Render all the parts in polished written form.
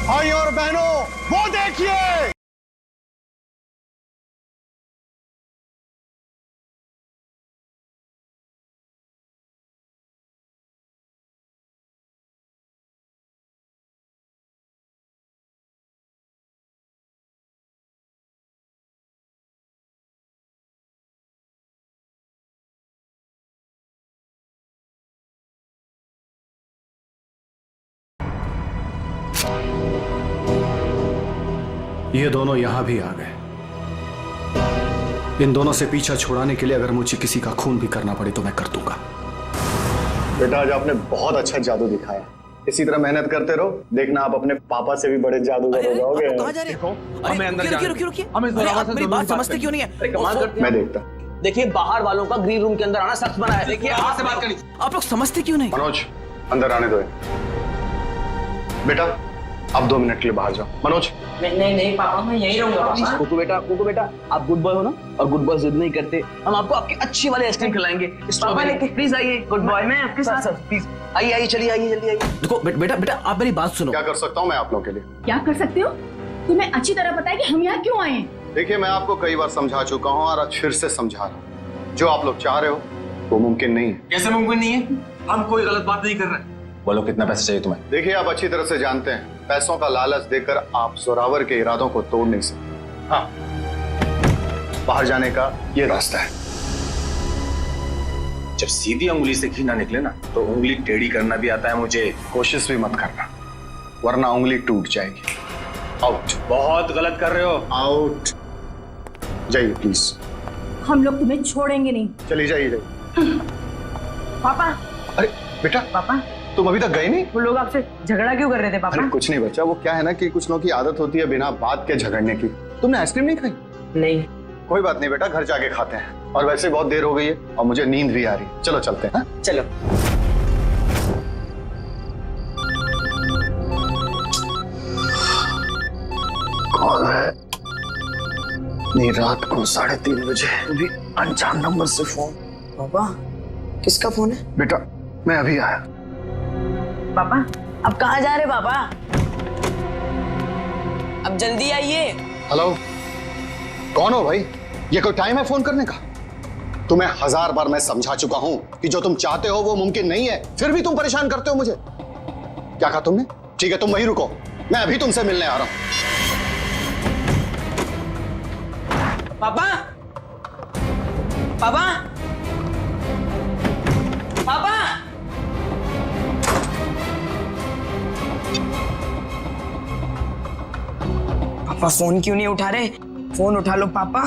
भाइयों और बहनों, वो देखिए। ये दोनों यहां भी आ गए। इन दोनों से पीछा छुड़ाने के लिए अगर मुझे किसी का खून भी करना पड़े तो मैं कर दूंगा। बेटा, आज आपने बहुत अच्छा जादू दिखाया। इसी तरह मेहनत करते रहो, देखना आप अपने पापा से भी बड़े जादूगर हो जाओगे। कहां जा रहे हो? हमें अंदर जाना। रुकिए। हमें मेरी बात समझते क्यों नहीं है? मैं देखता। देखिए, बाहर वालों का ग्रीन रूम के अंदर आना सख्त मना है। देखिए, आपसे बात करनी। आप लोग समझते क्यों नहीं? मनोज, अंदर आने दो। बेटा, आप 2 मिनट के लिए बाहर जाओ। मनोज। नहीं पापा, मैं यही रहूंगा। कुकू बेटा, आप गुड बॉय हो ना, और गुड बॉय जिद नहीं करते। हम आपको आपकी अच्छी वाली आइसक्रीम खिलाएंगे। प्लीज आइए, गुड बॉय। मैं आपके साथ प्लीज आइए, चलिए आइए, जल्दी आइए। देखो बेटा, आप मेरी बात सुनो। क्या कर सकता हूँ मैं आप लोगों के लिए? क्या कर सकते हो? तुम्हें अच्छी तरह पता है कि हम यहाँ क्यों आए हैं। देखिए, मैं आपको कई बार समझा चुका हूँ और आज फिर से समझा रहा हूँ। जो आप लोग चाह रहे हो वो मुमकिन नहीं है। कैसे मुमकिन नहीं है? हम कोई गलत बात नहीं कर रहे। बोलो, कितना पैसा चाहिए तुम्हें? देखिए, आप अच्छी तरह से जानते हैं, पैसों का लालच देकर आप जोरावर के इरादों को तोड़ नहीं सकते। हाँ, बाहर जाने का ये रास्ता है। जब सीधी उंगली से घी ना निकले ना, तो उंगली टेढ़ी करना भी आता है मुझे। कोशिश भी मत करना, वरना उंगली टूट जाएगी। आउट। बहुत गलत कर रहे हो। आउट। जाइए प्लीज। हम लोग तुम्हें छोड़ेंगे नहीं। चलिए जाइए। पापा। अरे बेटा, पापा, तुम अभी तक गए नहीं? वो लोग आपसे झगड़ा क्यों कर रहे थे पापा? अरे कुछ नहीं बच्चा, वो क्या है ना कि कुछ लोगों की आदत होती है बिना बात के झगड़ने की। तुमने आइसक्रीम नहीं खाई? नहीं। कोई बात नहीं बेटा, घर जाके खाते हैं। और वैसे बहुत देर हो गई है और मुझे नींद भी आ रही है। चलो चलते हैं। चलो। कौन है? नहीं, रात को 3:30 बजे भी अनजान नंबर से फोन। पापा, किसका फोन है? बेटा, मैं अभी आया। पापा, अब कहाँ जा रहे पापा? अब जल्दी आइए। हेलो, कौन हो भाई? ये कोई टाइम है फोन करने का? तुम्हें 1000 बार मैं समझा चुका हूं कि जो तुम चाहते हो वो मुमकिन नहीं है, फिर भी तुम परेशान करते हो मुझे। क्या कहा तुमने? ठीक है, तुम वहीं रुको, मैं अभी तुमसे मिलने आ रहा हूं। पापा, पापा, पापा, पापा फोन क्यों नहीं उठा रहे? फोन उठा लो पापा।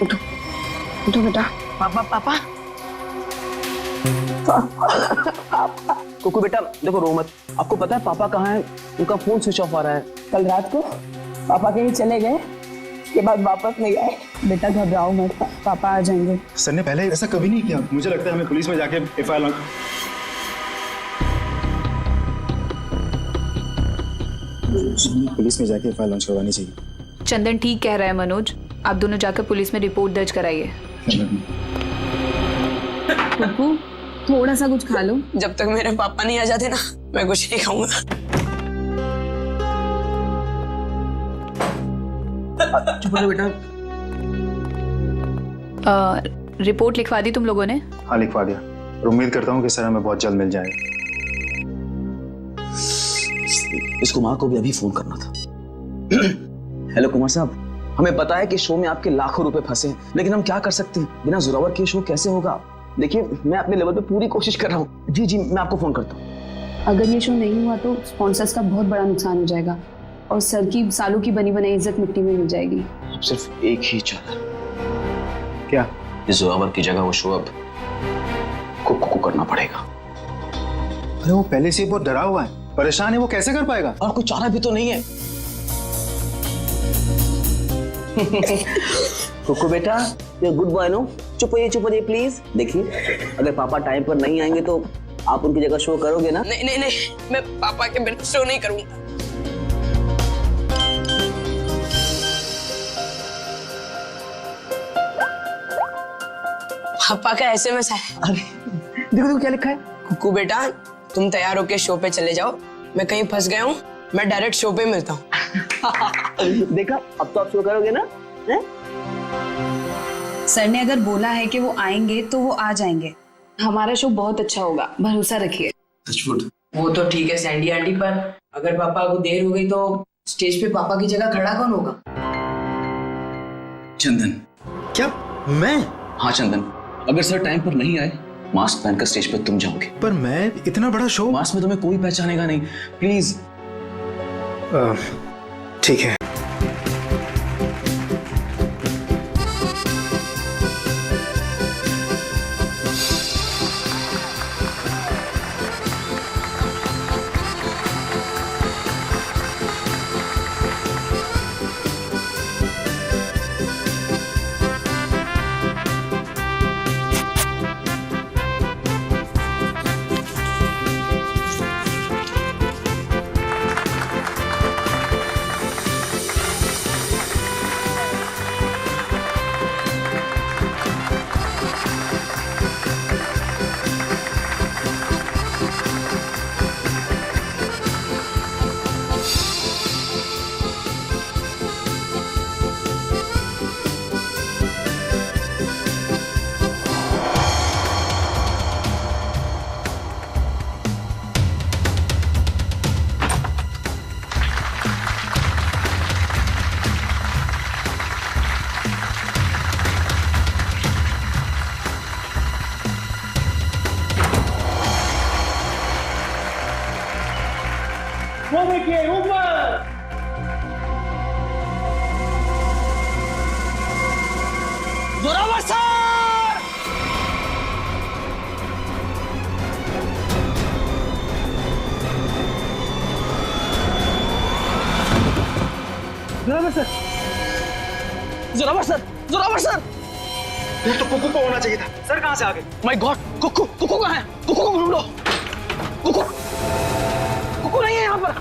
उठो, उठो बेटा। पापा, पापा, कुकू बेटा, देखो रो मत। आपको पता है पापा कहाँ है? उनका फोन स्विच ऑफ आ रहा है। कल रात को पापा कहीं चले गए, उसके बाद वापस नहीं आए। बेटा घबराओ मत, पापा आ जाएंगे। सर ने पहले ऐसा कभी नहीं किया। मुझे लगता है हमें पुलिस में जाके एफआईआर लॉन्च करवानी चाहिए। चंदन ठीक कह रहा है मनोज, आप दोनों जाकर पुलिस में रिपोर्ट दर्ज कराइए। पप्पू, थोड़ा सा कुछ खा लो। जब तक मेरे पापा नहीं आ जाते ना, मैं कुछ नहीं खाऊंगा। चुप रहो बेटा। रिपोर्ट लिखवा दी तुम लोगों ने? हाँ, लिखवा दिया। और उम्मीद करता हूँ कि सर हमें बहुत जल्द मिल जाएगा। इस कुमार को भी अभी फोन करना था। हेलो कुमार साहब, हमें पता है कि शो में आपके लाखों रुपए फंसे हैं, लेकिन हम क्या कर सकते हैं? बिना जोरावर के शो कैसे होगा? देखिए, मैं अपने लेवल पे पूरी कोशिश कर रहा हूँ। जी जी, मैं आपको फोन करता हूँ। अगर ये शो नहीं हुआ तो स्पॉन्सर्स का बहुत बड़ा नुकसान हो जाएगा और सर की सालों की बनी बनाई इज्जत मिट्टी में मिल जाएगी। अब सिर्फ एक ही चाल है। क्या? इस जोरावर की जगह वो शो अब कुकू को करना पड़ेगा। अरे वो पहले से ही बहुत डरा हुआ है, परेशान है, वो कैसे कर पाएगा? और कोई चारा भी तो नहीं है। कुकू बेटा, ये गुड बॉय नो, चुप होइए प्लीज। देखिए, अगर पापा टाइम पर नहीं आएंगे तो आप उनकी जगह शो करोगे ना? नहीं नहीं नहीं, मैं पापा के बिना शो नहीं करूंगा। पापा का एसएमएस है। अरे देखो क्या लिखा है। कुकू बेटा, तुम तैयार होके शो पे चले जाओ, मैं कहीं फंस गया हूँ, मैं डायरेक्ट शो पे मिलता हूँ। देखा, अब तो आप शो करोगे ना? सर ने अगर बोला है कि वो आएंगे तो वो आ जाएंगे। हमारा शो बहुत अच्छा होगा, भरोसा रखिए। वो तो ठीक है सैंडी आंटी, पर अगर पापा को देर हो गई तो स्टेज पे पापा की जगह खड़ा कौन होगा? चंदन। क्या? मैं? हाँ चंदन, अगर सर टाइम पर नहीं आए, मास्क पहनकर स्टेज पर तुम जाओगे। पर मैं इतना बड़ा शो। मास्क में तुम्हें कोई पहचानेगा नहीं, प्लीज। ठीक है। Zorawar sir! Zorawar sir! Zorawar sir! ये तो कुकू को होना चाहिए था। सर कहाँ से आ गए? माय गॉड, कुकू कहाँ है? कुकू को ढूंढो। कुकू नहीं है यहाँ पर।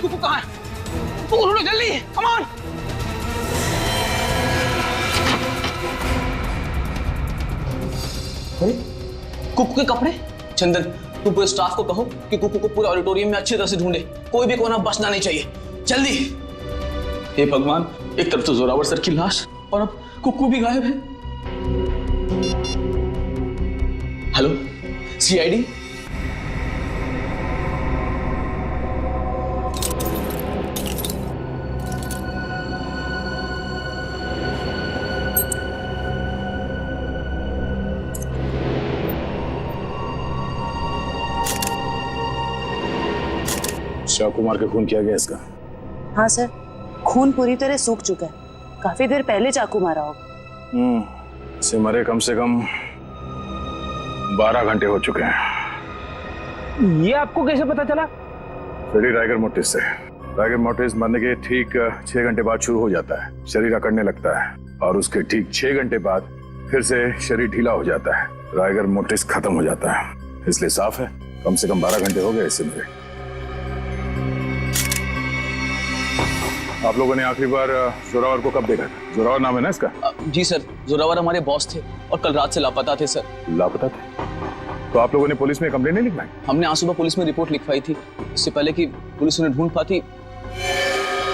कुकू कहाँ है? कुकू ढूंढो जल्दी, कम ऑन। कुकू के कपड़े? चंदन, तुम पूरे स्टाफ को कहो कि कुकू को पूरे ऑडिटोरियम में अच्छी तरह से ढूंढे, कोई भी कोना बचना नहीं चाहिए, जल्दी। हे भगवान, एक तरफ तो जोरावर सर की लाश और अब कुकू भी गायब है। Hello, CID? चाकू मार के खून किया गया इसका। हाँ सर, खून पूरी तरह सूख चुका है, काफी देर पहले चाकू मारा होगा। इसे मरे कम से कम 12 घंटे हो चुके हैं। ये आपको कैसे पता चला? शरीर राइगर मोटिस से। राइगर मोटिस मरने के ठीक 6 घंटे बाद शुरू हो जाता है, शरीर अकड़ने लगता है और उसके ठीक 6 घंटे बाद फिर से शरीर ढीला हो जाता है, राइगर मोटिस खत्म हो जाता है। इसलिए साफ है, कम से कम 12 घंटे हो गए इससे मरे। आप लोगों ने आखिरी बार जोरावर को कब देखा था? जोरावर नाम है ना इसका? जी सर, जोरावर हमारे बॉस थे और कल रात से लापता थे सर। लापता थे? तो आप लोगों ने पुलिस में कंप्लेन नहीं लिखवाई? हमने आज सुबह पुलिस में रिपोर्ट लिखवाई थी, इससे पहले कि पुलिस उन्हें ढूंढ पाती।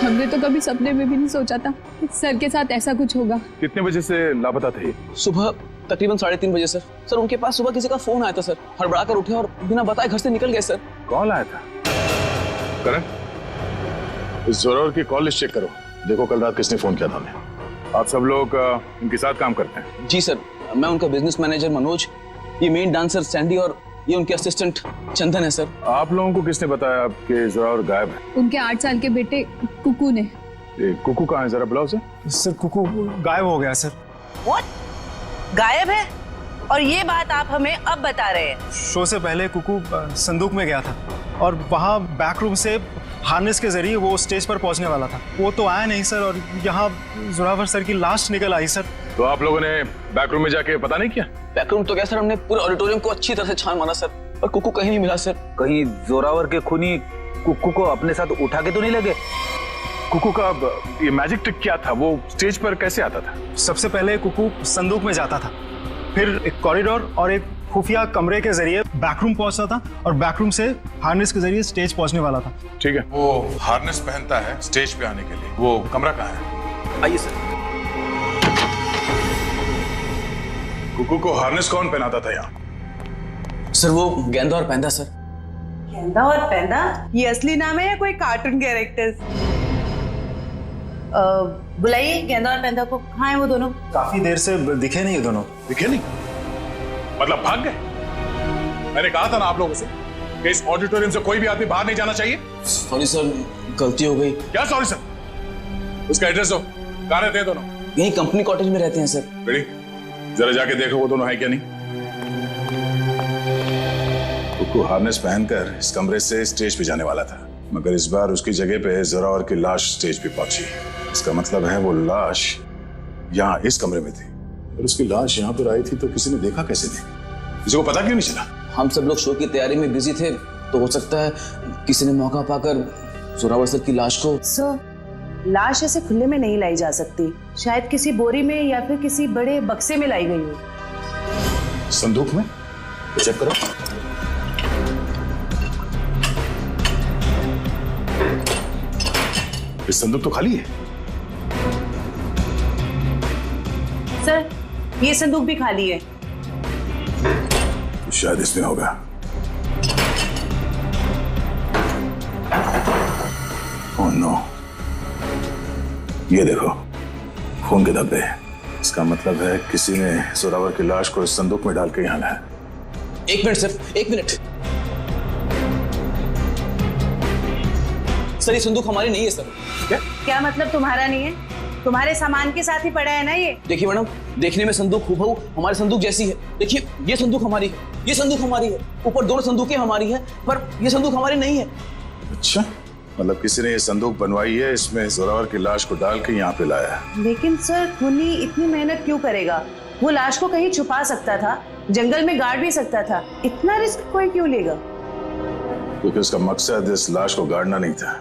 हमने तो कभी सपने में भी नहीं सोचा था कि सर के साथ ऐसा कुछ होगा। कितने बजे से लापता थे? सुबह तकरीबन 3:30 बजे सर। सर, उनके पास सुबह किसी का फोन आया था सर, हड़बड़ा कर उठे और बिना बताए घर से निकल गए सर। कौन आया था? करण, इस जोरावर की कॉल लिस्ट चेक करो, देखो कल रात किसने फोन किया था हमें। आप सब लोग इनके साथ काम करते हैं? जी सर, मैं उनका बिजनेस मैनेजर मनोज, ये मेन डांसर सैंडी और ये उनके असिस्टेंट चंदन है सर। आप लोगों को किसने बताया आपके जोरावर गायब है? उनके 8 साल के बेटे कुकू ने। कुकू कहाँ है, जरा बुलाओ उसे। सर कुकू गायब हो गया सर। व्हाट? गायब है? और ये बात आप हमें अब बता रहे हैं? शो से पहले कुकू संदूक में गया था और वहाँ बैक रूम से हार्नेस के जरिए वो स्टेज पर पहुंचने वाला था। वो तो आया नहीं सर, और यहाँ जोरावर सर की लाश निकल आई सर। तो आप लोगों ने बैक रूम में जाके पता नहीं किया? बैकरूम तो क्या सर, हमने पूरे ऑडिटोरियम को अच्छी तरह से छान मारा सर, पर कुकू कहीं नहीं मिला सर। कहीं जोरावर के खूनी कुक्कू को अपने साथ उठा के तो नहीं लगे? कुकू का ये मैजिक ट्रिक क्या था? वो स्टेज पर कैसे आता था? सबसे पहले कुकू संदूक में जाता था, फिर एक कॉरिडोर और एक खुफिया कमरे के जरिए बैकरूम पहुंचता था, और बैकरूम से हार्नेस के जरिए स्टेज पहुंचने वाला था। ठीक है। वो हार्नेस पहनता है स्टेज पे आने के लिए, वो कमरा कहाँ है? आइए सर। कुकू को हार्नेस कौन पहनाता था यहाँ? सर वो गेंदा और पैंदा सर। गेंदा और पैंदा? ये असली नाम है या कोई कार्टून कैरेक्टर्स? बुलाइए गेंदा और पैंदा को। कहाँ है वो दोनों? काफी देर से दिखे नहीं ये दोनों। दिखे नहीं? मतलब भाग गए? मैंने कहा था ना आप लोगों से कि इस ऑडिटोरियम से कोई भी आदमी बाहर नहीं जाना चाहिए। सॉरी सर, गलती हो गई। क्या सॉरी सर? उसका एड्रेस दो, कहाँ रहते हैं दोनों? यही कंपनी कॉटेज में रहते हैं सर। बेटी जरा जाके देखो वो दोनों है क्या नहीं। कुकू हार्नेस पहनकर इस कमरे से स्टेज पे जाने वाला था, मगर इस बार उसकी जगह पे जोरावर की लाश स्टेज पे पहुंची। इसका मतलब है वो लाश यहाँ इस कमरे में थी, और उसकी लाश यहाँ पर आई थी तो किसी ने देखा कैसे नहीं? किसी को पता क्यों नहीं चला? हम सब लोग शो की तैयारी में बिजी थे, तो हो सकता है किसी ने मौका पाकर जोरावर सर की लाश को। सर, लाश ऐसे खुले में नहीं लाई जा सकती, शायद किसी बोरी में या फिर किसी बड़े बक्से में लाई गई हो। संदूक में? चेक करो। इस संदूक तो खाली है। सर, ये संदूक भी खाली है। तो शायद इसमें होगा। ओह नो, ये देखो खून के धब्बे। इसका मतलब है किसी ने जोरावर की लाश को इस संदूक में डाल के यहाँ लाया। एक मिनट सर, एक मिनट। सर ये संदूक हमारी नहीं है सर। क्या मतलब तुम्हारा नहीं है? तुम्हारे सामान के साथ ही पड़ा है ना ये। देखिए मैडम, देखने में संदूक हूबहू हमारे संदूक जैसी है। देखिए ये संदूक हमारी है, ये संदूक हमारी है, ऊपर दोनों संदूकें हमारी है, पर ये संदूक हमारी नहीं है। अच्छा, मतलब किसी ने ये संदूक बनवाई है, इसमें जोरावर की लाश को डाल के यहाँ पे लाया है। लेकिन सर, खूनी इतनी मेहनत क्यों करेगा? वो लाश को कहीं छुपा सकता था, जंगल में गाड़ भी सकता था, इतना रिस्क कोई क्यों लेगा? क्योंकि उसका मकसद इस लाश को गाड़ना नहीं था,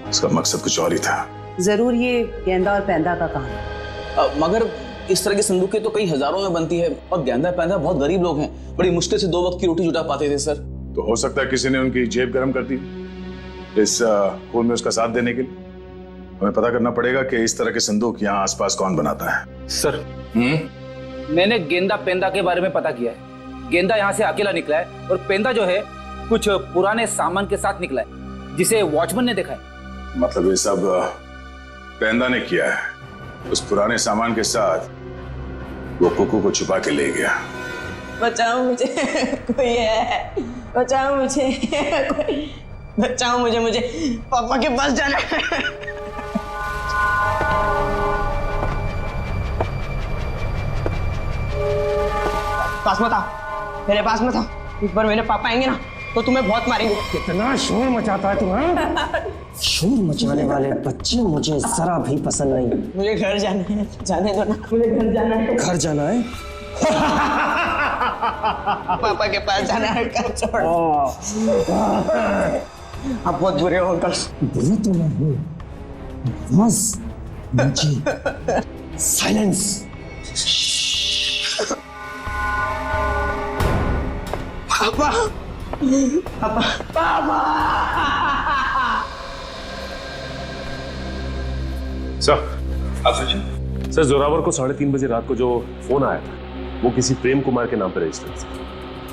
उसका मकसद कुछ और ही था। जरूर ये गेंदा और पैंदा का काम है। मगर इस तरह की संदूकें तो कई हजारों में बनती है, और गेंदा पैंदा बहुत गरीब लोग हैं, बड़ी मुश्किल से 2 वक्त की रोटी जुटा पाते थे सर। तो हो सकता है किसी ने उनकी जेब गर्म कर दी इस खून में उसका साथ देने के लिए। हमें पता करना पड़ेगा कि इस तरह के संदूक यहाँ आसपास कौन बनाता है। सर, मैंने गेंदा पेंदा के बारे में पता किया है। गेंदा यहाँ से अकेला निकला है, और पेंदा जो है कुछ पुराने सामान के साथ निकला है, जिसे वॉचमैन ने देखा है। मतलब ये सब पेंदा ने किया है। उस पुराने सामान के साथ वो कुकू को छुपा के ले गया। बचाओ मुझे, कोई है, बचाओ मुझे, कोई बचाओ मुझे, मुझे पापा के पास जाना है। पास मत आओ, मेरे पास मत आओ। एक बार मेरे पापा आएंगे ना तो तुम्हें बहुत मारेंगे। कितना शोर मचाता है तुम्हारा। शोर मचाने वाले बच्चे मुझे जरा भी पसंद नहीं। मुझे घर जाना है, जाने दो ना, मुझे घर जाना है। घर जाना है? पापा के पास जाना है, घर छोड़। आप बहुत बुरे हो अंकल। बुरे तो मैं हूँ, बस मुझे साइलेंस। पापा, पापा, पापा। सर, आप सोचिए। सर, जोरावर को 3:30 बजे रात को जो फोन आया था वो किसी प्रेम कुमार के नाम पर रजिस्टर्ड है।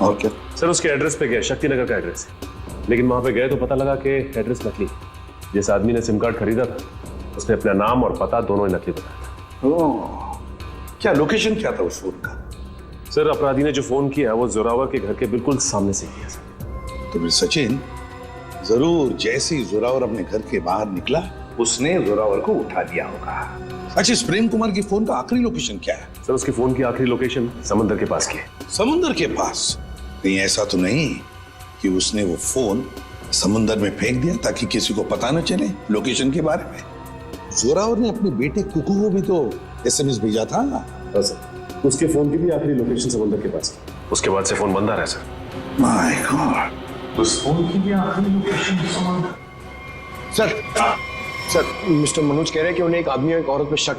और क्या? सर उसके एड्रेस पे गए, शक्तिनगर का एड्रेस है, लेकिन वहां पे गए तो पता लगा कि एड्रेस नकली। जिस आदमी ने सिम कार्ड खरीदा था उसने अपना नाम और पता दोनों ही नकली बताया। ओह, क्या लोकेशन क्या था उस फोन का? सर अपराधी ने जो फोन किया वो जोरावर के घर के बिल्कुल सामने से किया सर। तो फिर सचिन जरूर जैसे ही जोरावर अपने घर के बाहर निकला उसने जोरावर को उठा दिया होगा। अच्छा, इस प्रेम कुमार की फोन का आखिरी लोकेशन क्या है? सर उसकी फोन की आखिरी लोकेशन समंदर के पास की है। समुंदर के पास? कहीं ऐसा तो नहीं कि उसने वो फोन समुंदर में फेंक दिया ताकि किसी को पता न चले लोकेशन के बारे में? जोरावर ने अपने बेटे कुकू को भी तो एसएमएस भेजा था। हाँ सर, उसके फोन की भी आखिरी लोकेशन समंदर के पास है। उसके बाद से फोन बंद आ रहा है सर। माय गॉड, उस फोन की भी आखिरी लोकेशन समंदर। सर मिस्टर मनोज कह रहे हैं कि उन्हें एक आदमी और एक औरत पे शक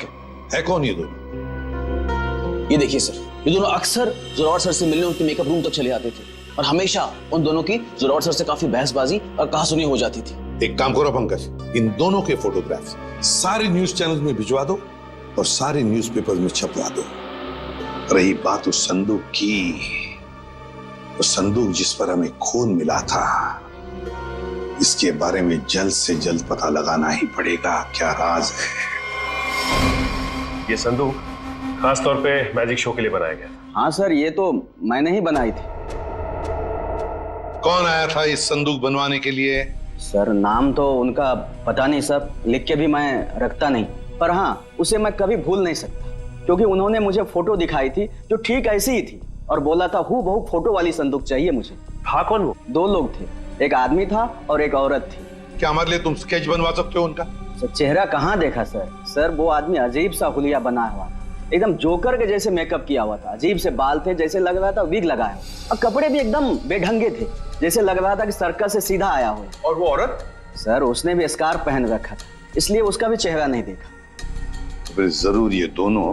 है कौन ये दोनों? ये देखिए सर, ये दोनों अक्सर जोरावर सर से मिलने उनके मेकअप रूम तक चले आते थे और हमेशा उन दोनों की जोरावर सर से काफी बहसबाजी और कहासुनी हो जाती थी। एक काम करो पंकज, इन दोनों के फोटोग्राफ्स सारे न्यूज चैनल में भिजवा दो और सारे न्यूज़पेपर में छपवा दो। रही बात उस संदूक की, वो संदूक जिस पर हमें खून मिला था, इसके बारे में जल्द से जल्द पता लगाना ही पड़ेगा क्या राज है। ये संदूक खास तौर पे मैजिक शो के लिए बनाया गया। हाँ सर, ये तो मैंने ही बनाई थी। कौन आया था इस संदूक बनवाने के लिए? सर नाम तो उनका पता नहीं सर, लिख के भी मैं रखता नहीं, पर हाँ उसे मैं कभी भूल नहीं सकता क्योंकि उन्होंने मुझे फोटो दिखाई थी जो ठीक ऐसी ही थी और बोला था हूबहू फोटो वाली संदूक चाहिए मुझे। था कौन वो? दो लोग थे, एक आदमी था और एक औरत थी। क्या हमारे लिए तुम स्केच बनवा सकते हो उनका? सर चेहरा कहाँ देखा सर? सर वो आदमी अजीब सा हुलिया बना हुआ था, एकदम जोकर के जैसे मेकअप किया हुआ था, अजीब से बाल थे, जैसे लग रहा था विग लगाया हो, और कपड़े भी एकदम बेढंगे थे, जैसे लग रहा था कि सर्कस से सीधा आया हो। और वो औरत? सर उसने भी स्कार्फ पहन रखा था, इसलिए उसका भी चेहरा नहीं देखा। तो फिर जरूर ये दोनों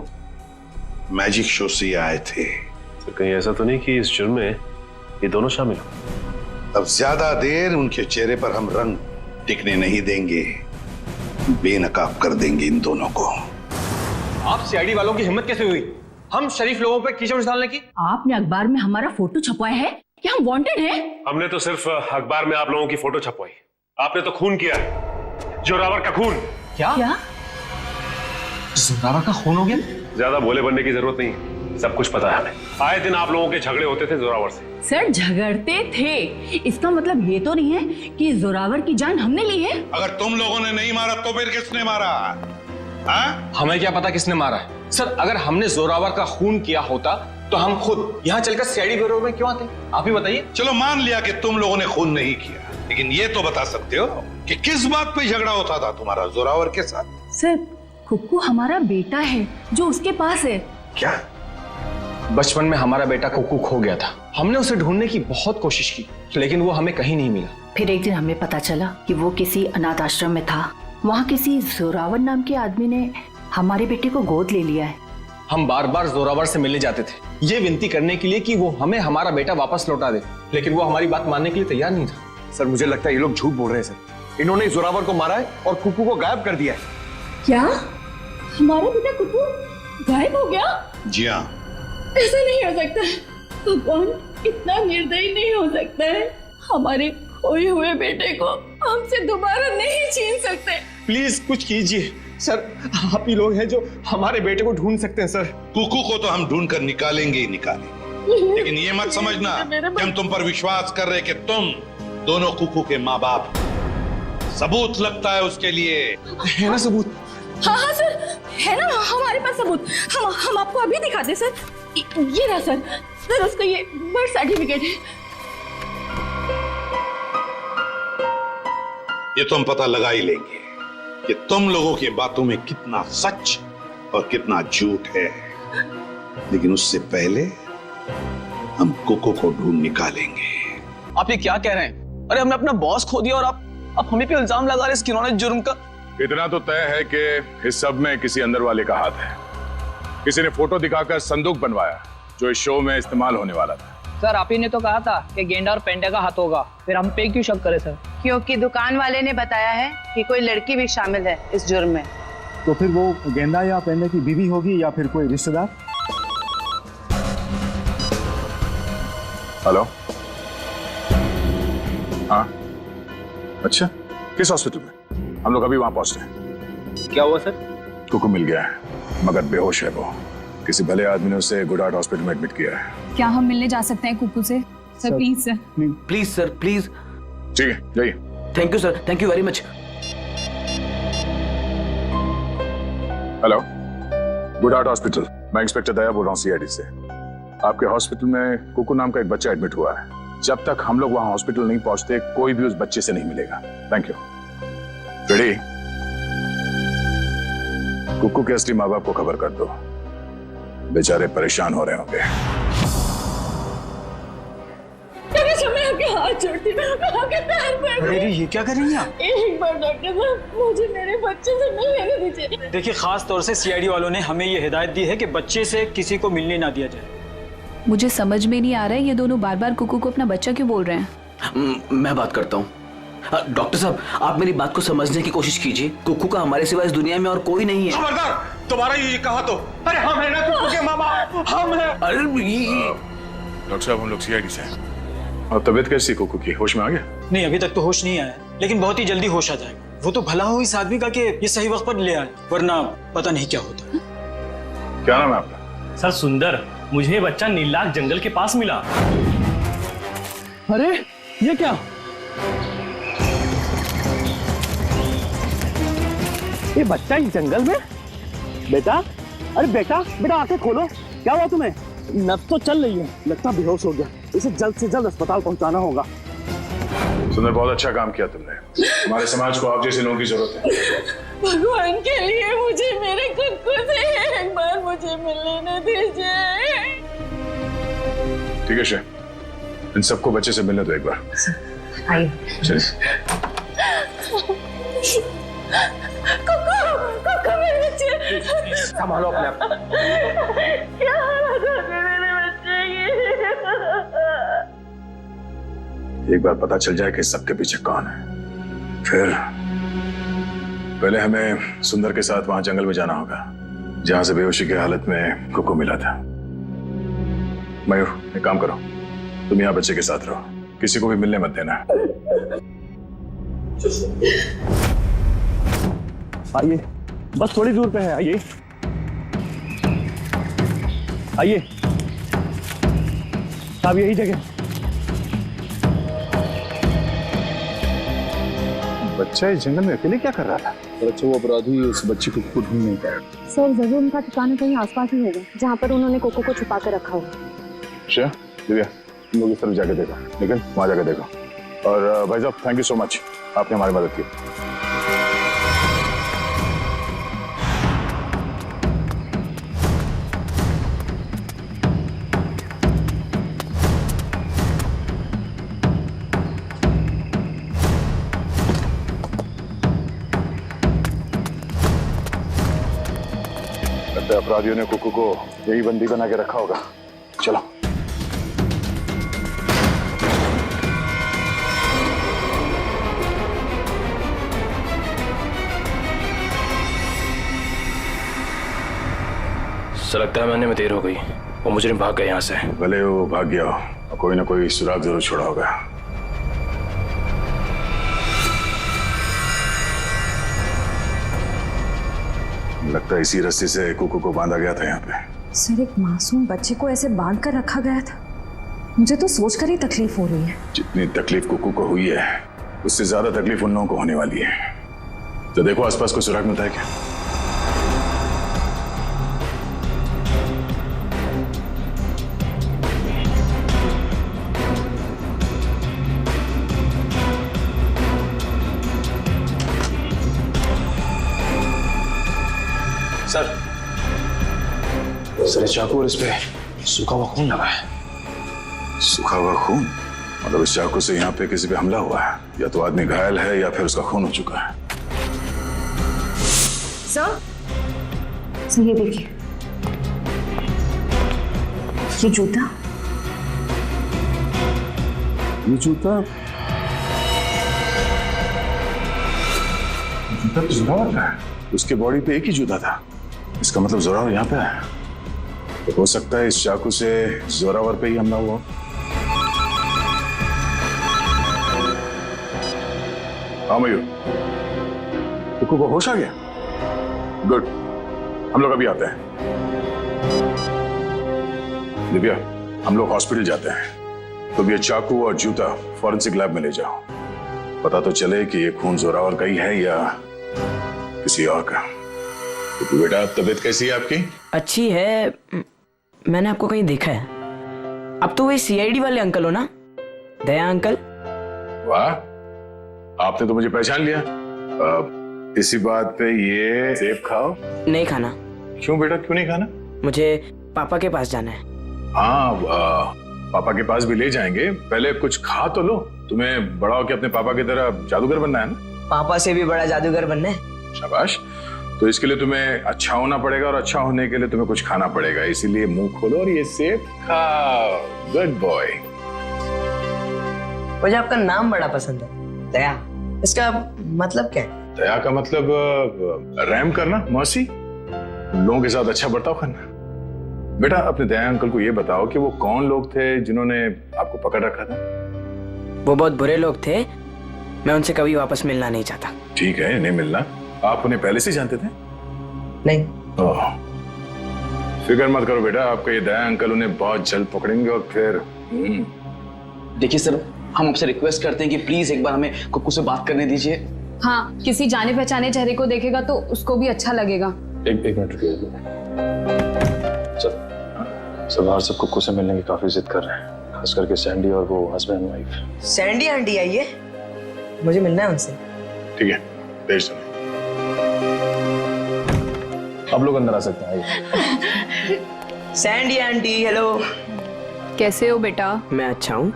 मैजिक शो से आए थे। तो कहीं ऐसा तो नहीं कि इस जुर्म में ये दोनों शामिल हो? अब ज्यादा देर उनके चेहरे पर हम रंग टिकने नहीं देंगे, बेनकाब कर देंगे इन दोनों को। आप सीआईडी वालों की हिम्मत कैसे हुई हम शरीफ लोगों पर कीचड़ डालने की? आपने अखबार में हमारा फोटो छपवाया है क्या? हम वांटेड हैं? हमने तो सिर्फ अखबार में आप लोगों की फोटो छपवाई, आपने तो खून किया है, जोरावर का खून। क्या? जोरावर का खून हो गया? ज्यादा भोले बनने की जरूरत नहीं, सब कुछ पता है हमें। आए दिन आप लोगों के झगड़े होते थे जोरावर से। सर झगड़ते थे, इसका मतलब ये तो नहीं है कि जोरावर की जान हमने ली है। अगर तुम लोगों ने नहीं मारा तो फिर किसने मारा? हमें क्या पता किसने मारा है? सर अगर हमने जोरावर का खून किया होता तो हम खुद यहाँ चलकर सीआईडी ब्यूरो में क्यों आते? आप ही बताइए। चलो मान लिया कि तुम लोगों ने खून नहीं किया, लेकिन ये तो बता सकते हो कि किस बात पे झगड़ा होता था तुम्हारा जोरावर के साथ? सर कुक्कू हमारा बेटा है जो उसके पास है। क्या? बचपन में हमारा बेटा कुक्कू खो गया था, हमने उसे ढूंढने की बहुत कोशिश की लेकिन वो हमें कहीं नहीं मिला। फिर एक दिन हमें पता चला कि वो किसी अनाथ आश्रम में था, वहाँ किसी जोरावर नाम के आदमी ने हमारे बेटे को गोद ले लिया है। हम बार बार जोरावर से मिलने जाते थे ये विनती करने के लिए कि वो हमें हमारा बेटा वापस लौटा दे, लेकिन वो हमारी बात मानने के लिए तैयार नहीं था। सर मुझे लगता है ये लोग झूठ बोल रहे हैं सर, इन्होंने जोरावर को मारा है और कुक्कू को गायब कर दिया है। क्या हमारा बेटा कुक्कू गायब हो गया? जी हाँ। ऐसा नहीं हो सकता, भगवान इतना निर्दयी नहीं हो सकता है। हमारे खोए हुए बेटे को हमसे दोबारा नहीं छीन सकते। प्लीज कुछ कीजिए सर, आप ही लोग हैं जो हमारे बेटे को ढूंढ सकते हैं सर। कुकू को तो हम ढूंढ कर निकालेंगे ही निकालेंगे, लेकिन ये मत समझना कि हम तुम पर विश्वास कर रहे कि तुम दोनों कुकू के माँ बाप। सबूत लगता है उसके लिए। है ना सबूत? हाँ हाँ सर है ना, हमारे पास सबूत। हम आपको अभी दिखाते सर। ये रहा सर, सर उसका ये बर्थ सर्टिफिकेट है। ये तो हम पता लगा ही लेंगे कि तुम लोगों की बातों में कितना सच और कितना झूठ है, लेकिन उससे पहले हम कुकू को ढूंढ निकालेंगे। आप ये क्या कह रहे हैं? अरे हमने अपना बॉस खो दिया और आप हमें पे इल्जाम लगा रहे हैं इस घिनौने जुर्म का। इतना तो तय है कि इस सब में किसी अंदर वाले का हाथ है। किसी ने फोटो दिखाकर संदूक बनवाया जो इस शो में इस्तेमाल होने वाला था। सर आप ही ने तो कहा था कि गेंडा और पेंडा का हाथ होगा, फिर हम पे क्यों शक करें सर? क्योंकि दुकान वाले ने बताया है कि कोई लड़की भी शामिल है इस जुर्म में। तो फिर वो गेंदा या पेंडा की बीवी होगी या फिर कोई रिश्तेदार? हेलो, हाँ अच्छा, किस हॉस्पिटल में? हम लोग अभी वहां पहुंच रहे हैं। क्या हुआ सर? कुकू मिल गया है, मगर बेहोश है वो। किसी भले आदमी ने उसे गुडहाट हॉस्पिटल में एडमिट किया है। क्या हम मिलने जा सकते हैं कुकू से? Sir please sir. Please sir, please. ठीक है, जाइए। Thank you sir, thank you very much. Hello, Goodheart hospital, मैं इंस्पेक्टर दया बोल रहा हूँ सीआईडी से। आपके हॉस्पिटल में कुकू नाम का एक बच्चा एडमिट हुआ है। जब तक हम लोग वहां हॉस्पिटल नहीं पहुंचते, कोई भी उस बच्चे से नहीं मिलेगा। Thank you. रेडी? कुकू के असली माँ बाप को खबर कर दो, बेचारे परेशान हो रहे होंगे। मैं आपके हाथ जोड़ती हूँ, मैं आपके पैर पड़ती हूँ। ये क्या कर रही हैं आप? एक बार डॉक्टर साहब, मुझे मेरे बच्चे से मिलने दीजिए। देखिए, खास तौर से सीआईडी वालों ने हमें ये हिदायत दी है कि बच्चे से किसी को मिलने ना दिया जाए। मुझे समझ में नहीं आ रहा है ये दोनों बार बार कुकू को अपना बच्चा क्यों बोल रहे हैं। मैं बात करता हूँ। डॉक्टर साहब, आप मेरी बात को समझने की कोशिश कीजिए। कुकू का हमारे सिवा इस दुनिया में और कोई नहीं है। खबरदार, तुम्हारा ये कहा तो। अरे हम है ना कुकू के मामा, हम है। अरे डॉक्टर साहब, हम लोग सीआईडी से हैं। और तबीयत कैसी कुकू की? होश में आ गया? नहीं, अभी तक तो होश नहीं आया, लेकिन बहुत ही जल्दी होश आ जाएगा। वो तो भला हो इस आदमी का कि ये सही वक्त पर ले आए, वरना पता नहीं क्या होता। क्या नाम है आपका? सर सुंदर, मुझे ये बच्चा नीलाख जंगल के पास मिला। अरे ये क्या? ये बच्चा इस जंगल में? बेटा, अरे बेटा बेटा आंखें खोलो, क्या हुआ तुम्हें? नब्ज तो चल रही है, लगता बेहोश हो गया। इसे जल्द से जल्द अस्पताल पहुंचाना होगा। सुंदर, बहुत अच्छा काम किया तुमने। हमारे समाज को आप जैसे लोगों की जरूरत है। भगवान के लिए मुझे मेरे कुकू से एक बार मुझे मिलने दीजिए। ठीक है शे, इन सबको बच्चे से मिलने दो एक बार। आइए। चलिए। कुकू मेरे बच्चे, संभालो अपने आप। क्या हालत है मेरे बच्चे की? एक बार पता चल जाए कि सबके पीछे कौन है, फिर पहले हमें सुंदर के साथ वहां जंगल में जाना होगा, जहां से बेहोशी की हालत में कुकू मिला था। मयूर, एक काम करो, तुम यहाँ बच्चे के साथ रहो, किसी को भी मिलने मत देना। आइए, बस थोड़ी दूर पे है, आइए आइए। साहब यही जगह। बच्चा इस जंगल में अकेले क्या कर रहा था? अच्छा, वो अपराधी उस बच्ची को ढूंढ नहीं पाया। सर जरूर उनका ठिकाना कहीं आसपास ही होगा, जहाँ पर उन्होंने कोको को छुपा कर रखा होगा। अच्छा दिव्या, तुम लोग इस तरफ जाके देखो, लेकिन वहां जाके देखो। और भाई साहब, थैंक यू सो मच, आपने हमारी मदद की। अपराधियों ने कुकू को यही बंदी बना के रखा होगा। चलो। सर लगता है मैंने में देर हो गई, वो मुझे भाग गए यहाँ से। भले वो भाग गया हो, कोई ना कोई सुराग जरूर छोड़ा होगा। लगता है इसी रस्सी से कुकू को बांधा गया था यहाँ पे। सर, एक मासूम बच्चे को ऐसे बांध कर रखा गया था, मुझे तो सोचकर ही तकलीफ हो रही है। जितनी तकलीफ कुकू को हुई है, उससे ज्यादा तकलीफ उन लोगों को होने वाली है। तो देखो आसपास कोई सुराग मिलता है क्या? सर इस चाकू और इस पे सूखा हुआ खून लगा है। सूखा हुआ खून? मतलब इस चाकू से यहाँ पे किसी पे हमला हुआ है, या तो आदमी घायल है या फिर उसका खून हो चुका है। सर ये देखिए, ये जूता, ये जूता तो जोरावर का है। उसके बॉडी पे एक ही जूता था, इसका मतलब जोरावर यहाँ पे है। तो हो सकता है इस चाकू से जोरावर पे ही हमला हुआ। हाँ मयूर, कुकू को होश आ गया? गुड, हम लोग अभी आते हैं। दिव्या, हम लोग हॉस्पिटल जाते हैं। तो ये चाकू और जूता फॉरेंसिक लैब में ले जाओ, पता तो चले कि ये खून जोरावर का ही है या किसी और का। तो बेटा, तबीयत कैसी है आपकी? अच्छी है। मैंने आपको कहीं देखा है। अब तो वही सीआईडी वाले अंकल हो ना, दया अंकल? वाह, आपने तो मुझे पहचान लिया। इसी बात पे ये सेब खाओ। नहीं खाना। क्यों बेटा, क्यों नहीं खाना? मुझे पापा के पास जाना है। हाँ, पापा के पास भी ले जाएंगे, पहले कुछ खा तो लो। तुम्हें बड़ा होकर अपने पापा की तरह जादूगर बनना है ना? पापा से भी बड़ा जादूगर बनना है। शाबाश। तो इसके लिए तुम्हें अच्छा होना पड़ेगा, और अच्छा होने के लिए तुम्हें कुछ खाना पड़ेगा। इसीलिए मुंह खोलो और ये सेब खाओ। Good boy. मुझे आपका नाम बड़ा पसंद है, दया। इसका मतलब क्या है? दया का मतलब रहम करना, मर्सी, लोगों के साथ अच्छा बर्ताव करना। बेटा, अपने दया अंकल को ये बताओ कि वो कौन लोग थे जिन्होंने आपको पकड़ रखा था? वो बहुत बुरे लोग थे, मैं उनसे कभी वापस मिलना नहीं चाहता। ठीक है, नहीं मिलना। आप उन्हें पहले से जानते थे? नहीं। फिक्र मत करो बेटा, आपका ये दया अंकल उन्हें बहुत जल्द पकड़ेंगे और फिर देखिए सर, हम आपसे रिक्वेस्ट करते हैं कि प्लीज एक बार हमें कुक्कू से बात करने दीजिए। हाँ, किसी जाने पहचाने चेहरे को देखेगा तो उसको भी अच्छा लगेगा। एक मिनट रुकिए। सब बाहर सब कुक्कू से मिलने की काफी जिद कर रहे हैं, खास करके सैंडी और वो husband and wife. Sandy aunty आई है, मुझे मिलना है उनसे। ठीक है, भेज दो। अब लोग अंदर आ सकते हैं, आइए। Sandy aunty, hello. कैसे हो बेटा? मैं अच्छा हूँ।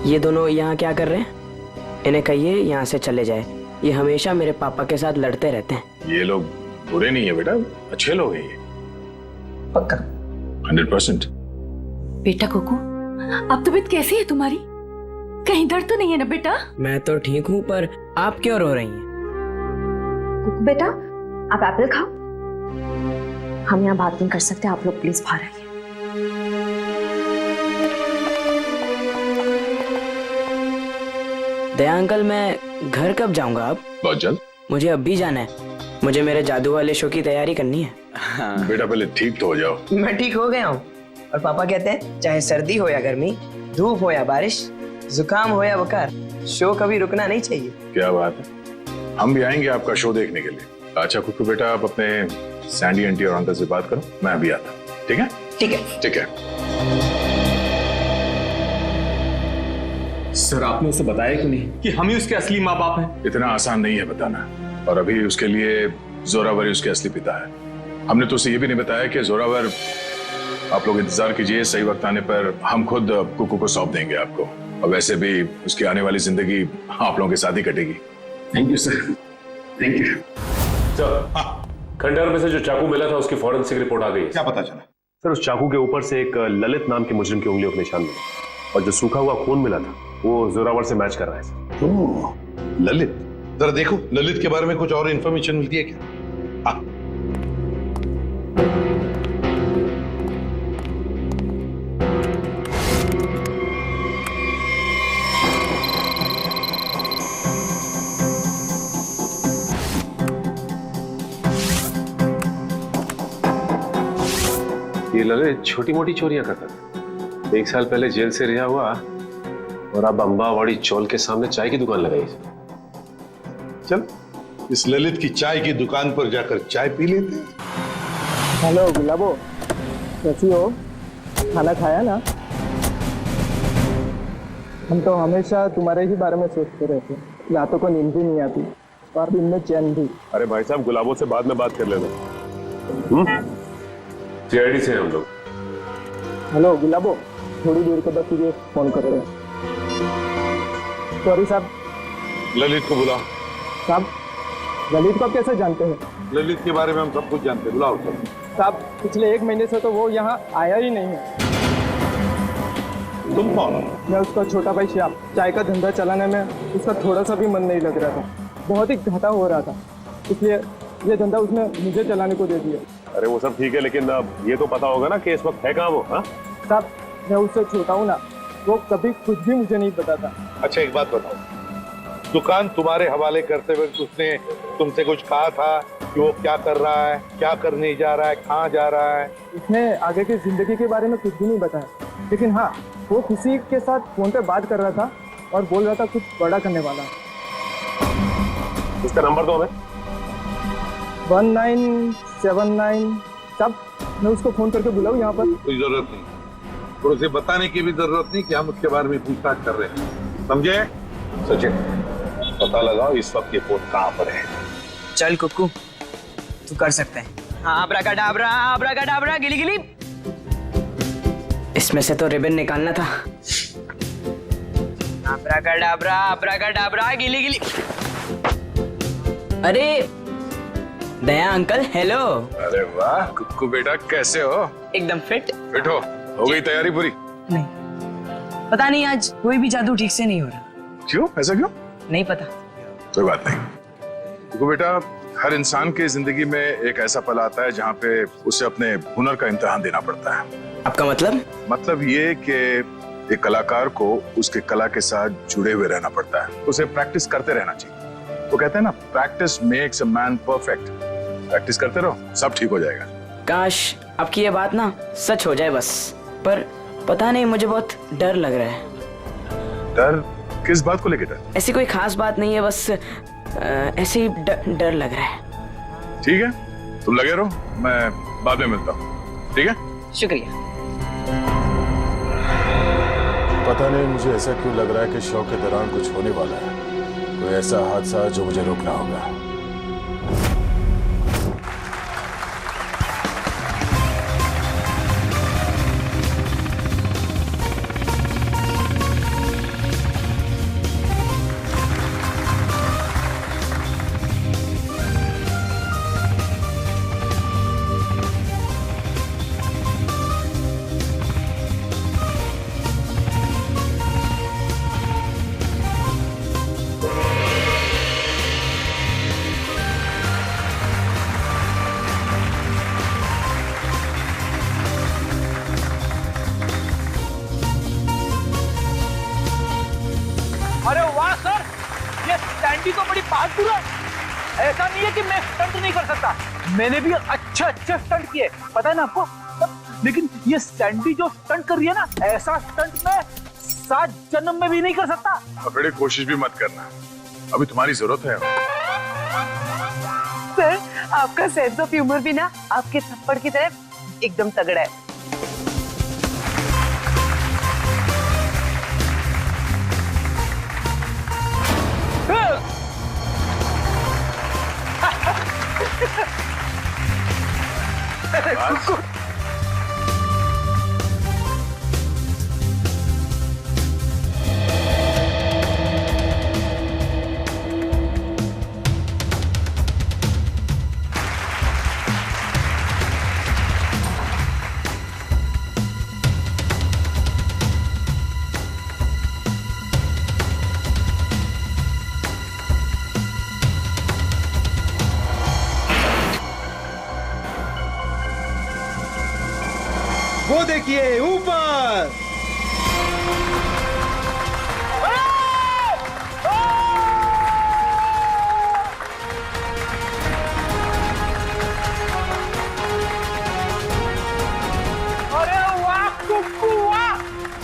ये दोनों यहाँ क्या कर रहे हैं? इन्हें कहिए यहाँ से चले जाए। ये हमेशा मेरे पापा के साथ लड़ते रहते हैं। ये लोग बुरे नहीं है बेटा, अच्छे लोग हैं ये। पक्का? 100%। बेटा कुकू, अब तबीयत कैसी है तुम्हारी? कहीं दर्द तो नहीं है ना बेटा? मैं तो ठीक हूँ, पर आप क्यों रो रही हैं? कुकू बेटा, आप एप्पल खाओ। हम यहाँ बात नहीं कर सकते, आप लोग प्लीज बाहर आइए। दया अंकल, मैं घर कब जाऊंगा? अब बहुत जल्द। मुझे अब भी जाना है, मुझे मेरे जादू वाले शो की तैयारी करनी है। बेटा पहले ठीक तो हो जाओ। मैं ठीक हो गया हूँ, और पापा कहते हैं चाहे सर्दी हो या गर्मी, धूप हो या बारिश, जुकाम हो या बुखार, शो कभी रुकना नहीं चाहिए। क्या बात है, हम भी आएंगे आपका शो देखने के लिए। अच्छा कुक्कू बेटा, आप अपने सैंडी आंटी और अंकल से बात करो, मैं अभी आता हूँ। ठीक है? ठीक है। ठीक है। सर, आपने उसे बताया क्यों नहीं कि हम ही उसके असली माँ बाप हैं? इतना आसान नहीं है बताना, और अभी उसके लिए जोरावर ही उसके असली पिता है। हमने तो उसे ये भी नहीं बताया कि जोरावर, आप लोग इंतजार कीजिए, सही वक्त आने पर हम खुद कुकू को सौंप देंगे आपको। और वैसे भी उसकी आने वाली जिंदगी आप लोगों के साथ ही कटेगी। Thank you sir, thank you. Sir, खंडहर में से जो चाकू मिला था उसकी फॉरेंसिक रिपोर्ट आ गई है। क्या पता चला? सर, उस चाकू के ऊपर से एक ललित नाम के मुजरिम की उंगलियों के निशान मिले, और जो सूखा हुआ खून मिला था वो जोरावर से मैच कर रहा है। ओह, ललित, जरा देखो ललित के बारे में कुछ और इंफॉर्मेशन मिलती है क्या? ये ललित छोटी मोटी चोरियां करता था। 1 साल पहले जेल से रिहा हुआ, और अब अंबावाड़ी चौल के सामने चाय की दुकान लगाई। चल, इस ललित की चाय की दुकान पर जाकर चाय पी लेते हैं। हेलो गुलाबो, कैसी हो? खाना खाया ना? हम तो हमेशा तुम्हारे ही बारे में सोचते रहते हैं, रातों को नींद भी नहीं आती और दिन में चैन भी। अरे भाई साहब, गुलाबों से बाद में बात कर लेना। सीआईडी से हम लोग। हेलो गुलाबो, थोड़ी देर के बाद तुझे फोन कर रहे हैं। सॉरी साहब। ललित को बुलाओ। साहब, ललित को आप कैसे जानते हैं? ललित के बारे में हम सब कुछ जानते हैं, बुलाओ। साहब, पिछले 1 महीने से तो वो यहाँ आया ही नहीं है। तुम कौन हो? मैं उसका छोटा भाई श्याम। चाय का धंधा चलाने में उसका थोड़ा सा भी मन नहीं लग रहा था, बहुत ही घाटा हो रहा था, इसलिए ये धंधा उसने मुझे चलाने को दे दिया। अरे वो सब ठीक है, लेकिन ये तो पता होगा ना कि इस वक्त है कहाँ वो? हाँ साहब, मैं उससे छोटा हूँ ना, वो कभी कुछ भी मुझे नहीं बताता। अच्छा एक बात बताओ, दुकान तुम्हारे हवाले करते हुए उसने तुमसे कुछ कहा था कि वो क्या कर रहा है, क्या करने जा रहा है, कहाँ जा रहा है? उसने आगे की जिंदगी के बारे में कुछ भी नहीं बताया, लेकिन हाँ वो किसी के साथ फोन पे बात कर रहा था और बोल रहा था कुछ बड़ा करने वाला है। उसका नंबर दो हमें। 1979 सब मैं उसको फोन करके बुलाऊं यहाँ पर? कोई जरूरत नहीं और उसे बताने की भी जरूरत नहीं कि हम उसके बारे में पूछताछ कर रहे हैं, समझे? सचिन, पता लगाओ इस वक्त ये फोन कहाँ पर है। चल कुक्कू, तू कर सकते हैं। हाँ, आब्राकाडाब्रा, गिली गिली। इसमें से तो रिबन निकालना था। आब्राकाडाब्रा, गिली गिली। अरे दया अंकल, हेलो। अरे वाह कुक्कू बेटा, कैसे हो? एकदम फिट हो गई तैयारी पूरी? नहीं, पता नहीं आज कोई भी जादू ठीक से नहीं हो रहा। क्यों? ऐसा क्यों? नहीं पता। कोई बात नहीं कुक्कू बेटा, हर इंसान की जिंदगी में एक ऐसा पल आता है जहाँ पे उसे अपने हुनर का इम्तिहान देना पड़ता है। आपका मतलब? मतलब ये कि एक कलाकार को उसके कला के साथ जुड़े हुए रहना पड़ता है, उसे प्रैक्टिस करते रहना चाहिए। वो कहते हैं ना, practice makes a man perfect. Practice करते रहो, सब ठीक हो जाएगा। काश आपकी ये बात ना सच हो जाए बस, पर पता नहीं, मुझे बहुत डर लग रहा है। डर? किस बात को लेकर डर? ऐसी कोई खास बात नहीं है, बस ऐसे ही डर लग रहा है। ठीक है, तुम लगे रहो, मैं बाद में मिलता हूँ। ठीक है, शुक्रिया। पता नहीं मुझे ऐसा क्यों लग रहा है कि शो के दौरान कुछ होने वाला है, कोई ऐसा हादसा जो मुझे रोकना होगा। अरे वाह सर, ये सैंडी तो बड़ी बहादुर है। ऐसा नहीं है कि मैं स्टंट नहीं कर सकता, मैंने भी अच्छे स्टंट किए, पता है ना आपको। लेकिन ये सैंडी जो स्टंट कर रही है ना, ऐसा स्टंट मैं 7 जन्म में भी नहीं कर सकता। अब बड़ी कोशिश भी मत करना, अभी तुम्हारी जरूरत है। सर, आपका सेंस ऑफ ह्यूमर भी ना आपके थप्पड़ की तरह एकदम तगड़ा है। वो देखिए ऊपर। अरे वाह कुक्कू वाह,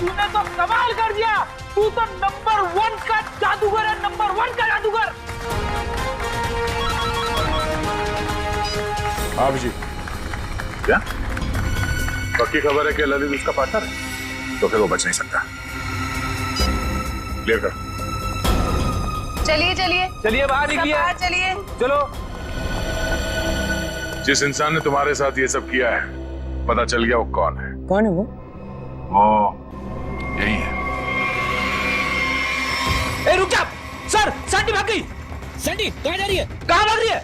तूने तो कमाल कर दिया। तू तो नंबर 1 का जादूगर है, नंबर 1 का जादूगर। आप जी क्या पक्की खबर है कि ललित उसका पार्टनर है? तो फिर वो बच नहीं सकता। क्लियर कर। चलिए चलिए चलिए बाहर निकलिए, बाहर चलिए। चलो। जिस इंसान ने तुम्हारे साथ ये सब किया है, पता चल गया वो कौन है? कौन है वो? वो यही है। ए रुक जा सर, सैंडी भाग गई। सैंडी कहाँ जा रही है? कहाँ भाग रही है?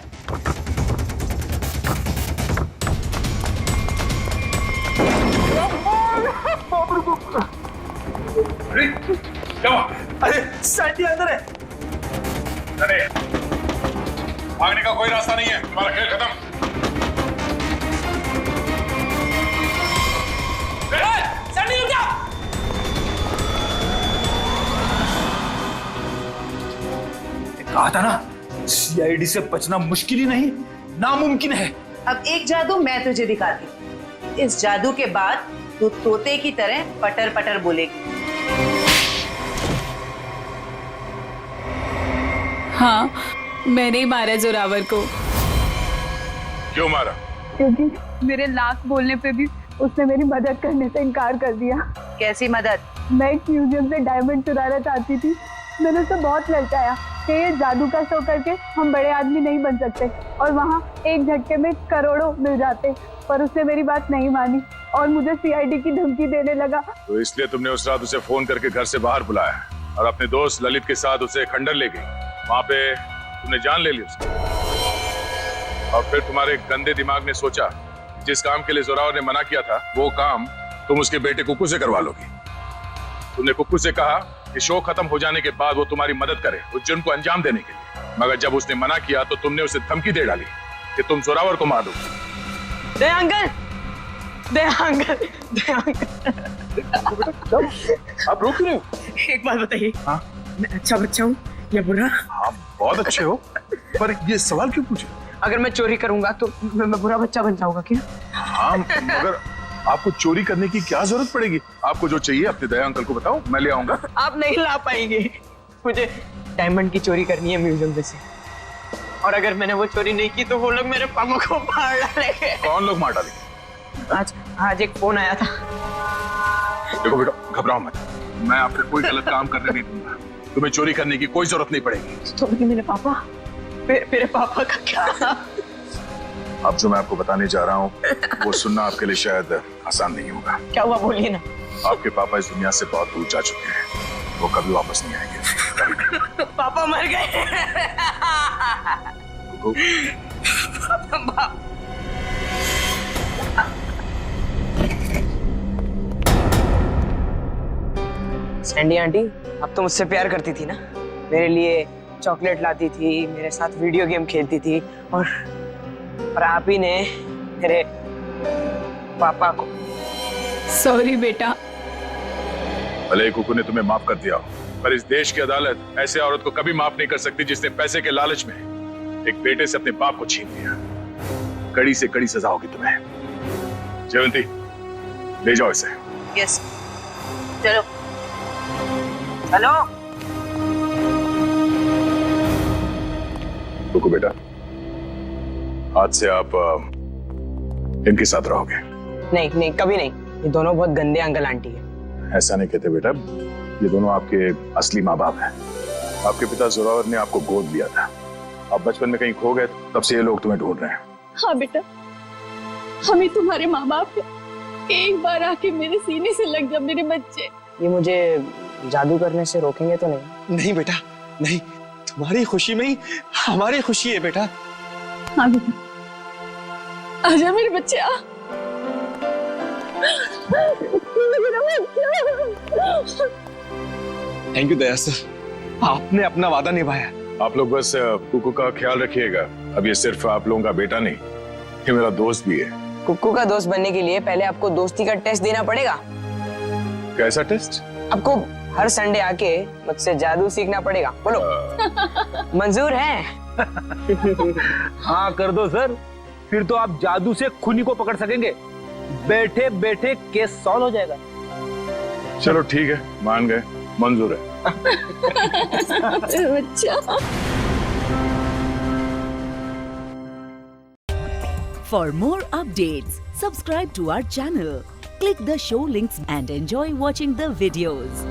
अरे सैंडी अंदर है। अरे भागने का कोई रास्ता नहीं है, तुम्हारा खेल खत्म। सैंडी रुक जा। सीआईडी से बचना मुश्किल ही नहीं, नामुमकिन है। अब एक जादू मैं तुझे दिखाती हूँ। इस जादू के बाद तू तोते की तरह पटर पटर बोलेगी। हाँ, मैंने ही मारा जोरावर को। क्यों मारा? क्योंकि मेरे लाख बोलने पे भी उसने मेरी मदद करने से इनकार कर दिया। कैसी मदद? मैं एक म्यूजियम से डायमंड चुराना चाहती थी। मैंने उसे बहुत ललचाया कि ये जादू का शो करके हम बड़े आदमी नहीं बन सकते और वहाँ एक झटके में करोड़ों मिल जाते, पर उसने मेरी बात नहीं मानी और मुझे सीआईडी की धमकी देने लगा। तो इसलिए तुमने उस रात उसे फोन करके घर से बाहर बुलाया और अपने दोस्त ललित के साथ उसे खंडर ले गई। वहां पे तुमने जान ले ली उसकी और फिर तुम्हारे गंदे दिमाग ने सोचा जिस काम के लिए जोरावर ने मना किया था वो काम तुम उसके बेटे कुक्कू से करवा लोगी। तुमने कुक्कू से कहा कि शो खत्म हो जाने के बाद वो तुम्हारी मदद करे उस जुर्म को अंजाम देने के लिए, मगर जब उसने मना किया तो तुमने उसे धमकी दे डाली कि तुम जोरावर को मार दोगे। दे अंकल, दे अंकल, दे अंकल। आप रोक रहे हो? एक बात बताइए, मैं अच्छा बच्चा हूँ या बुरा? आप बहुत अच्छे हो, पर ये सवाल क्यों पूछे? अगर मैं चोरी करूंगा तो मैं बुरा बच्चा बन जाऊंगा क्या? हाँ, मगर आपको चोरी करने की क्या जरूरत पड़ेगी? आपको जो चाहिए अपने दया अंकल को बताओ, मैं ले आऊंगा। आप नहीं ला पाएंगे। मुझे डायमंड की चोरी करनी है म्यूजियम में से, और अगर मैंने वो चोरी नहीं की तो वो लोग मेरे पापा को मार डालेंगे। कौन लोग मार डालेंगे? आज एक फोन आया था। देखो बेटा, घबराओ मत, मैं आपसे कोई गलत काम करने नहीं दूंगा। तुम्हें चोरी करने की कोई जरूरत नहीं पड़ेगी। तो मेरे पापा, मेरे पापा का क्या? अब जो मैं आपको बताने जा रहा हूँ वो सुनना आपके लिए शायद आसान नहीं होगा। क्या हुआ, बोलिए ना। आपके पापा इस दुनिया से बहुत दूर जा चुके हैं, वो कभी वापस नहीं आएंगे। पापा मर गए। सैंडी आंटी, अब तो मुझसे प्यार करती थी ना, मेरे लिए चॉकलेट लाती थी, मेरे साथ वीडियो गेम खेलती थी, और आप ही ने मेरे पापा को। सॉरी बेटा। भले ही कुकू ने तुम्हें माफ कर दिया, पर इस देश की अदालत ऐसे औरत को कभी माफ नहीं कर सकती जिसने पैसे के लालच में एक बेटे से अपने बाप को छीन लिया। कड़ी से कड़ी सजा होगी तुम्हें। जयवंती, ले जाओ इसे। यस, चलो चलो। कुकू बेटा, आज से आप इनके साथ रहोगे। नहीं नहीं, कभी नहीं। ये दोनों बहुत गंदे अंकल आंटी है। ऐसा नहीं कहते बेटा, ये दोनों आपके असली माँ बाप हैं। आपके पिता जोरावर ने आपको गोद लिया था, आप बचपन में कहीं खो गए, तब से ये लोग तुम्हें ढूंढ रहे हैं। हाँ बेटा, हम ही तुम्हारे माँ बाप हैं। एक बार आके मेरे सीने से लग जा मेरे बच्चे। ये मुझे जादू करने से रोकेंगे तो नहीं? नहीं बेटा, नहीं, तुम्हारी खुशी में ही हमारी खुशी है बेटा। हाँ बेटा, आजा मेरे बच्चे, आ। थैंक यू दया सर, आपने अपना वादा निभाया। आप लोग बस कुकू का ख्याल रखिएगा। अब ये सिर्फ आप लोगों का बेटा नहीं, ये मेरा दोस्त भी है। कुक्कू का दोस्त बनने के लिए पहले आपको दोस्ती का टेस्ट देना पड़ेगा। कैसा टेस्ट? आपको हर संडे आके मुझसे जादू सीखना पड़ेगा। बोलो, मंजूर है? हाँ कर दो सर, फिर तो आप जादू से खूनी को पकड़ सकेंगे। बैठे बैठे केस सॉल्व हो जाएगा। चलो ठीक है, मान गए, मंजूर है। बच्चा। For more updates, subscribe to our channel, click the show links and enjoy watching the videos.